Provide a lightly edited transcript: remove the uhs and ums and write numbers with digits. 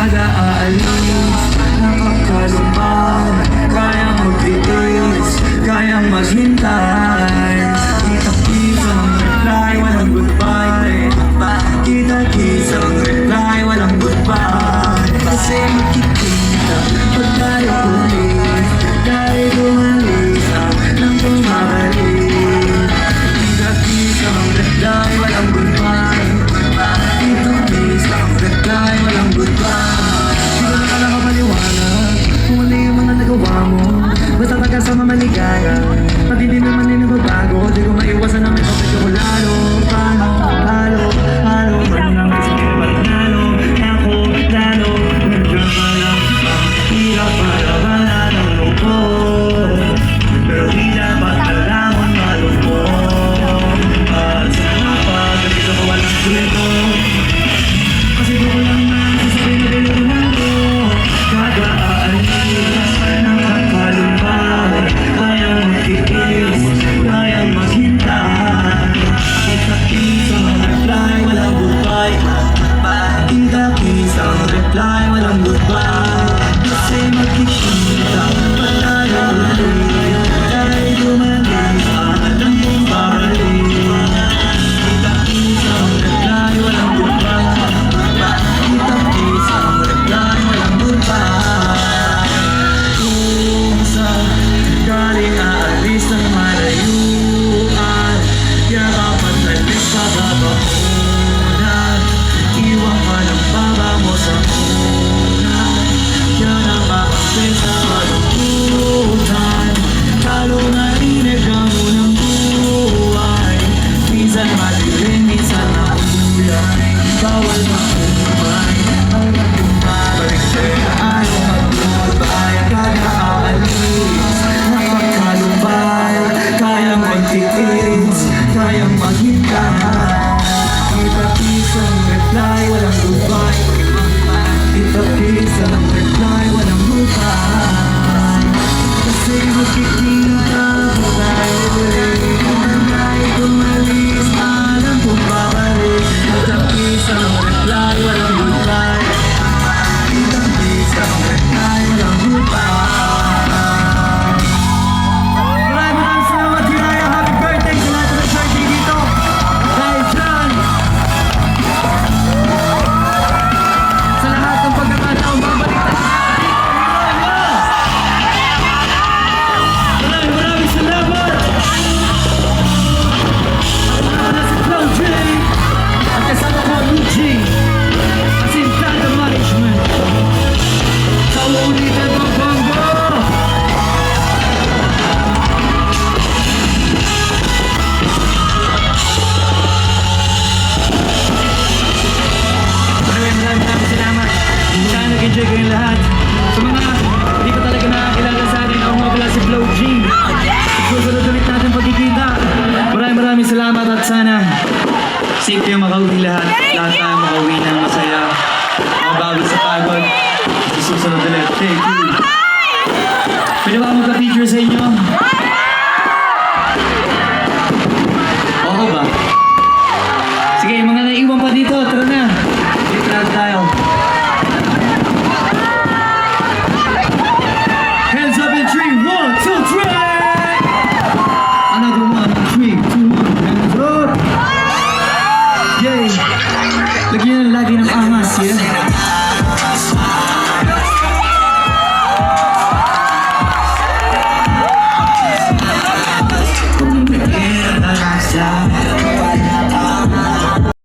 kada aalis, nakakalumban, kayang magtiis, kayang maghintay. Kita-kisa ng reply, walang goodbye. Kita-kisa ng reply, walang goodbye. Kasi magkikita pag tayo ulit, dahil umalis nang bumabalik. Kita-kisa ng reply, walang goodbye. Kita-kisa ng reply, walang goodbye. Di ko na ka nakapaliwanag kung ano yung mga nagawa mo. Basta pagkasama maligaya, pati di naman din nagbabago. Di ko maiwasan na may papasyo ko lalo. Paano, halo, man lang kasi panalo. Ako, lalo, nagkakalang ang hirap para wala ng lungkot. Pero di dapat alamon malungkot. At sana pag nandito ko walang kwento, kasi di ko lang sasabihin na biluruhan ko. Kada aalis, nakakalumban, kayang magtiis, kayang maghintay. Kita-kisa ang reply, walang goodbye. Kita-kisa ang reply, walang goodbye. Kasi magkikita pag tayo ulit, dahil umalis nang bumabalik. Kita-kisa ang reply, walang goodbye. Kita-kisa ang reply, walang goodbye. Kung saan galing aalis ng malayuan, yakapan talit sa babakunan. Iwan ka ng baba mo sa unan, yan ang makakasay sa malungkutan. Lalo narinig ang unang buhay, minsan madilim, minsan makulay. Bawal makumay, bawal bumabalik sa'yo. Ayaw mag-goodbye, kada aalis, nakakalumbay, kayang magtiis, kayang maghintay. Kita-kisa ng reply, walang goodbye. Kita-kisa ng reply, walang goodbye. Kasi magkikita pa tayo ulit, dahil umalis nang bumabalik. Kita-kisa ng reply, walang goodbye. Kita-kisa ng reply, walang goodbye. Maraming salamat, Hiraya. Happy birthday sa lahat ng birthday dito. Dahil dyan, sa lahat ng pagkakataon, babalik tayo. Maraming salamat. Ako na si Flow J. At kasama ko ang Luigi. Asintado Management. Sa ulitin ng Bongo. Maraming salamat. Sana nag-enjoy kayong lahat. Sa mga hindi ko talaga nakakilala sa atin, ako nga pala si Flow G. Susunod ulit natin pagkikita. Maraming salamat at sana safe kayo makauwi lahat. Lahat tayo makauwi ng masaya. Mabawi sa pagod. Susunod ulit. Thank you. Pwede ba ako magka-picture sa inyo? Oo ba? Sige, mga naiwan pa dito. Tara na. Picture tayo. Hands up in 3, 1, 2, 3! Another one, 3, 2, 1, hands up! Yay! Lagyan na lagi ng angas, yeah?